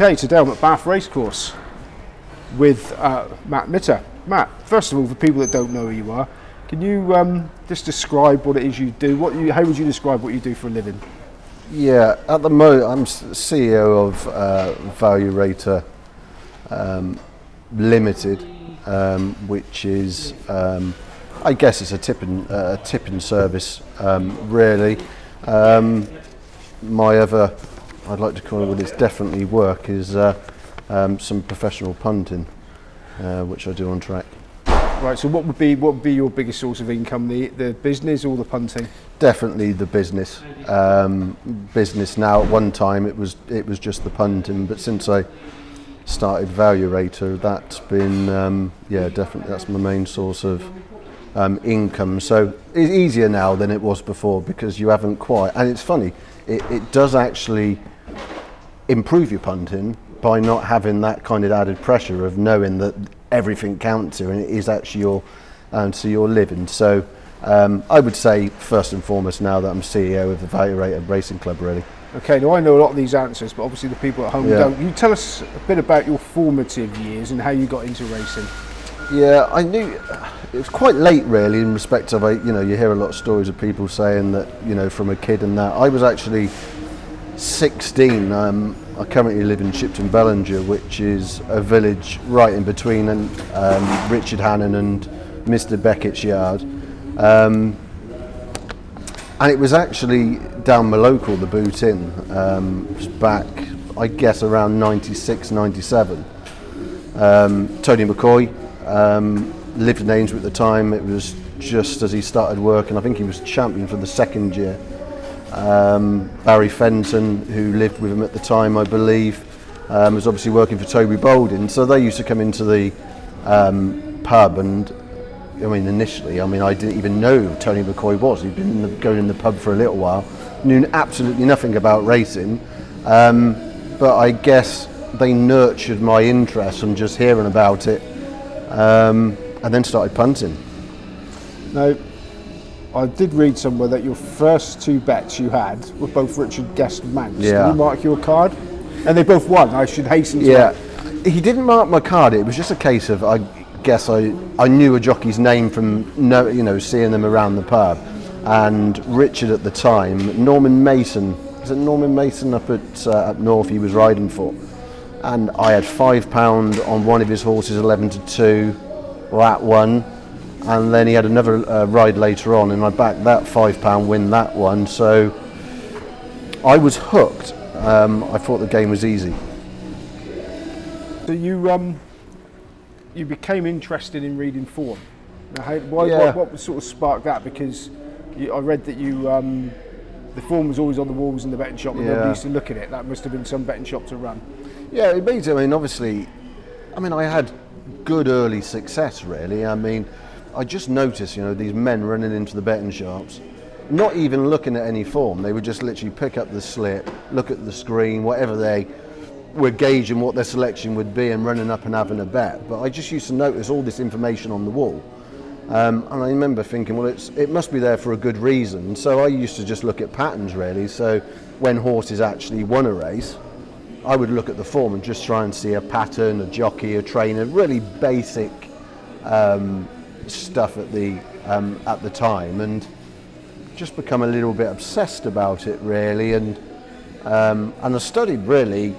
Okay, today I'm at Bath Racecourse with Matt MITTER. Matt, first of all, for people that don't know who you are, can you just describe what it is you do? How would you describe what you do for a living? Yeah, at the moment I'm CEO of Valuator Limited, which is, I guess it's a tipping service, really. My other, I'd like to call it what it's definitely work, is some professional punting, which I do on track. Right, so what would be your biggest source of income, the business or the punting? Definitely the business. Business now. At one time it was just the punting, but since I started Valuator, that's been definitely that's my main source of income. So it's easier now than it was before because you haven't quite. And it's funny, it does actually improve your punting by not having that kind of added pressure of knowing that everything counts here and it is actually your living. So I would say first and foremost now that I'm CEO of the Valuator Racing Club, really. Okay, now I know a lot of these answers, but obviously the people at home don't. You tell us a bit about your formative years and how you got into racing. Yeah, I knew it was quite late, really, in respect of you hear a lot of stories of people saying that from a kid and that. I was actually 16. I currently live in Shipton Bellinger, which is a village right in between Richard Hannon and Mr. Beckett's yard. And it was actually down my local, the Boot Inn. It was back, I guess, around 96, 97. Tony McCoy lived in Ainsworth at the time. It was just as he started working. I think he was champion for the second year. Barry Fenton, who lived with him at the time, I believe, was obviously working for Toby Boulding. So they used to come into the pub, and initially, I didn't even know who Tony McCoy was. He'd been going in the pub for a little while, knew absolutely nothing about racing, but I guess they nurtured my interest from just hearing about it, and then started punting. Now, I did read somewhere that your first two bets you had were both Richard Guest mounts. Yeah. Did you mark your card? And they both won, I should hasten to add. He didn't mark my card. It was just a case of, I guess I knew a jockey's name from seeing them around the pub. And Richard at the time, Norman Mason, is it Norman Mason up north he was riding for? And I had £5 on one of his horses, 11-2, that one. And then he had another ride later on, and I backed that £5 win that one. So I was hooked. I thought the game was easy. So you became interested in reading form. Now, what sort of sparked that? Because I read that the form was always on the walls in the betting shop, and nobody used to look at it. That must have been some betting shop to run. Yeah, it means. Obviously, I had good early success. Really, I just noticed, these men running into the betting shops, not even looking at any form. They would just literally pick up the slip, look at the screen, whatever they were gauging what their selection would be, and running up and having a bet. But I just used to notice all this information on the wall. And I remember thinking, well, it must be there for a good reason. So I used to just look at patterns, really. So when horses actually won a race, I would look at the form and just try and see a pattern, a jockey, a trainer, really basic stuff at the time, and just become a little bit obsessed about it, really. And I studied really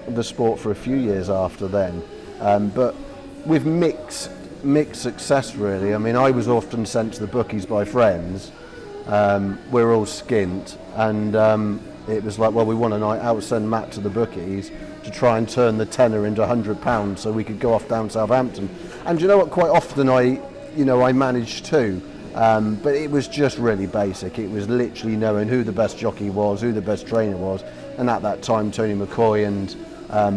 the sport for a few years after then, but with mixed success, really. I was often sent to the bookies by friends. We're all skint, and it was like, well, we want a night out, send Matt to the bookies to try and turn the tenner into £100 so we could go off down Southampton. And you know what, quite often I managed to, but it was just really basic. It was literally knowing who the best jockey was, who the best trainer was, and at that time Tony McCoy and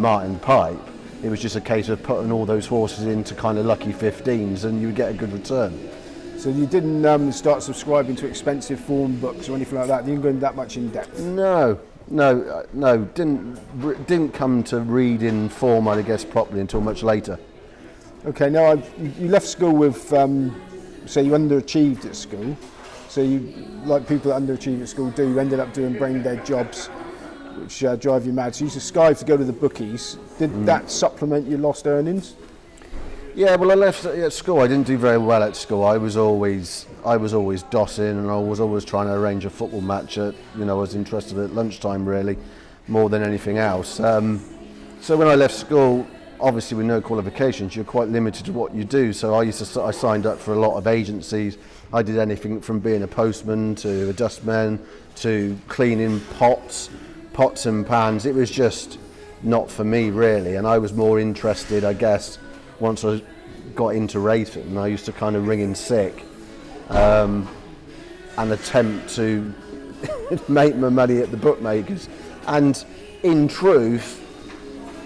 Martin Pipe. It was just a case of putting all those horses into kind of lucky 15s and you would get a good return. So you didn't start subscribing to expensive form books or anything like that? You didn't go into that much in depth? No. Didn't come to reading form, I guess, properly until much later. Okay, now you left school with, say you underachieved at school. So you, like people that underachieve at school do, you ended up doing brain dead jobs. which drive you mad. So you used to skive to go to the bookies. Did that supplement your lost earnings? Yeah, well, I left at school. I didn't do very well at school. I was always dossing, and I was always trying to arrange a football match. I was interested at lunchtime, really, more than anything else. So when I left school, obviously with no qualifications, you're quite limited to what you do. So I signed up for a lot of agencies. I did anything from being a postman to a dustman to cleaning pots and pans. It was just not for me, really, and I was more interested, I guess, once I got into racing. And I used to kind of ring in sick and attempt to make my money at the bookmakers, and in truth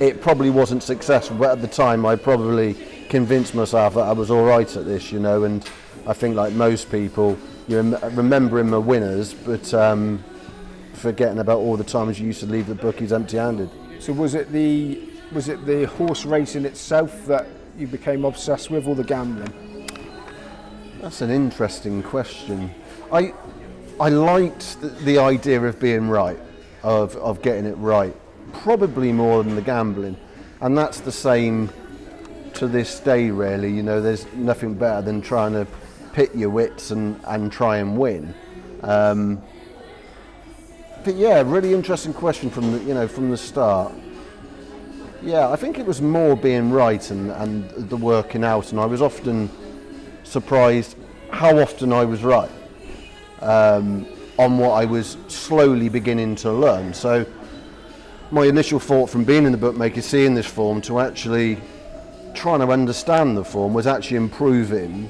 it probably wasn't successful, but at the time I probably convinced myself that I was all right at this, and I think, like most people, you're remembering my winners, but forgetting about all the times you used to leave the bookies empty-handed. So was it the horse racing itself that you became obsessed with, or the gambling? That's an interesting question. I liked the idea of being right, of getting it right, probably more than the gambling, and that's the same to this day, really. There's nothing better than trying to pit your wits and try and win. But yeah, really interesting question from the start. Yeah, I think it was more being right and the working out, and I was often surprised how often I was right on what I was slowly beginning to learn. So my initial thought from being in the bookmaker, seeing this form, to actually trying to understand the form, was actually improving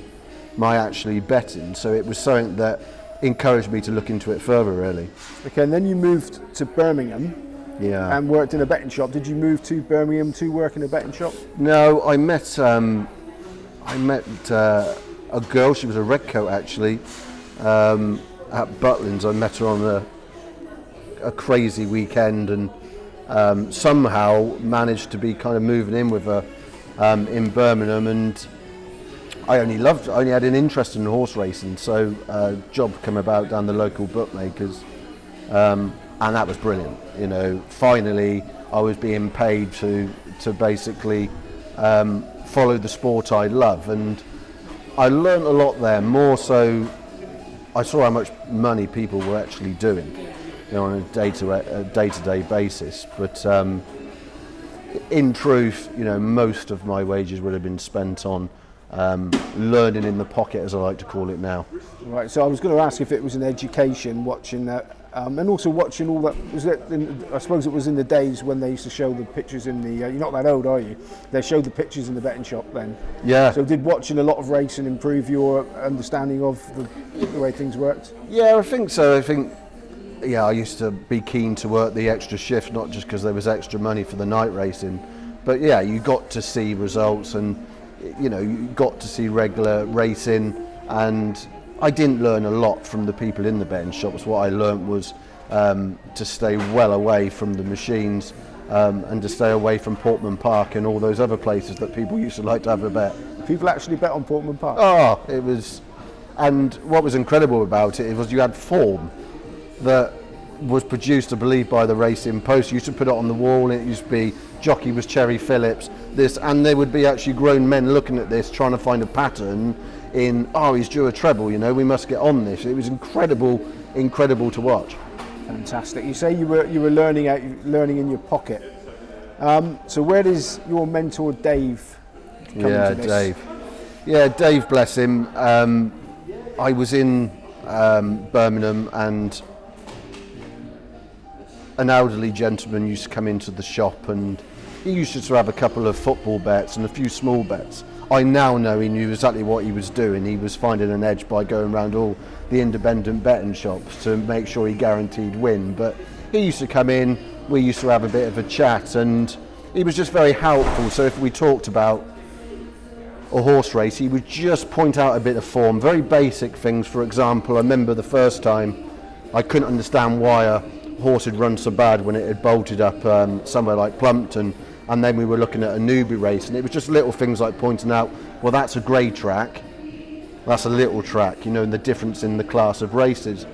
my actually betting. So it was something that encouraged me to look into it further, really. Okay, and then you moved to Birmingham. Yeah. And worked in a betting shop. Did you move to Birmingham to work in a betting shop? No, I met a girl. She was a redcoat, actually, at Butlins. I met her on a crazy weekend, and somehow managed to be kind of moving in with her in Birmingham. And I only had an interest in horse racing, so a job came about down the local bookmakers. And that was brilliant. Finally I was being paid to basically follow the sport I love, and I learned a lot there. More so, I saw how much money people were actually doing, on a day-to-day basis. But in truth, most of my wages would have been spent on learning in the pocket, as I like to call it now. Right. So I was going to ask if it was an education watching that. And also watching all that, I suppose it was in the days when they used to show the pictures in the, you're not that old, are you? They showed the pictures in the betting shop then. Yeah. So did watching a lot of racing improve your understanding of the way things worked? Yeah, I think so. I used to be keen to work the extra shift, not just because there was extra money for the night racing, but yeah, you got to see results, and you got to see regular racing. And I didn't learn a lot from the people in the betting shops. What I learned was to stay well away from the machines, and to stay away from Portman Park and all those other places that people used to like to have a bet. People actually bet on Portman Park? Oh, it was. And what was incredible about it was you had form that was produced, I believe, by the Racing Post. You used to put it on the wall, and it used to be jockey was Cherry Phillips, and there would be actually grown men looking at this, trying to find a pattern in, he's due a treble, we must get on this. It was incredible to watch. Fantastic. You say you were learning in your pocket. So where does your mentor Dave come into this? Dave. Yeah, Dave, bless him. I was in Birmingham, and an elderly gentleman used to come into the shop, and he used to have a couple of football bets and a few small bets. I now know he knew exactly what he was doing. He was finding an edge by going around all the independent betting shops to make sure he guaranteed win. But he used to come in, we used to have a bit of a chat, and he was just very helpful. So if we talked about a horse race, he would just point out a bit of form, very basic things. For example, I remember the first time I couldn't understand why a horse had run so bad when it had bolted up somewhere like Plumpton. And then we were looking at a newbie race, and it was just little things like pointing out, well, that's a grey track, that's a little track, and the difference in the class of races.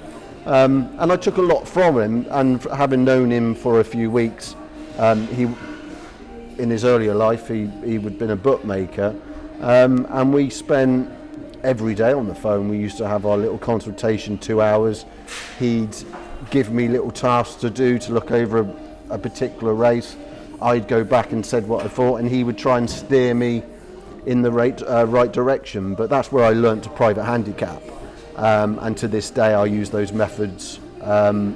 And I took a lot from him, and having known him for a few weeks, in his earlier life he would been a bookmaker, and we spent every day on the phone. We used to have our little consultation, 2 hours. He'd give me little tasks to do to look over a particular race. I'd go back and said what I thought, and he would try and steer me in the right direction. But that's where I learnt to private handicap, and to this day I use those methods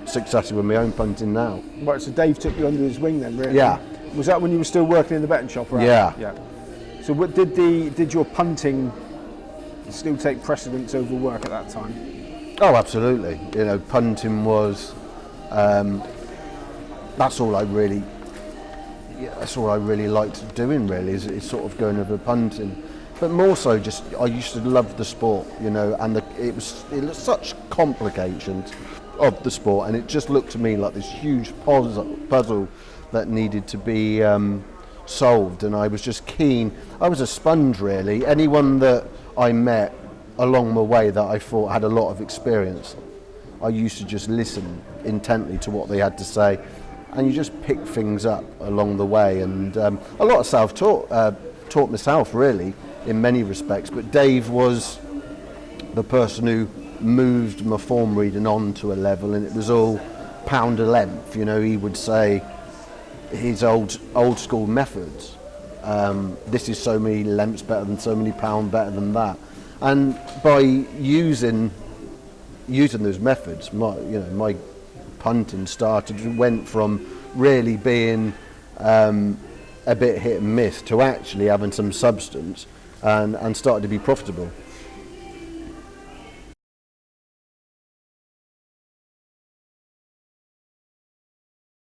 successfully with my own punting now. Right, so Dave took you under his wing then, really? Yeah. Was that when you were still working in the betting shop? Right? Yeah. So what did your punting still take precedence over work at that time? Oh, absolutely. You know, punting was that's all I really liked doing. Really, is sort of going over punting, but more so just I used to love the sport. You know, and it was such complications of the sport, and it just looked to me like this huge puzzle that needed to be solved. And I was just keen. I was a sponge, really. Anyone that I met along the way that I thought had a lot of experience, I used to just listen intently to what they had to say, and you just pick things up along the way. And a lot of taught myself, really, in many respects. But Dave was the person who moved my form reading on to a level, and it was all pound a length. You know, he would say his old school methods. This is so many lengths better than so many pound better than that. And by using those methods, my punting went from really being a bit hit and miss to actually having some substance and started to be profitable.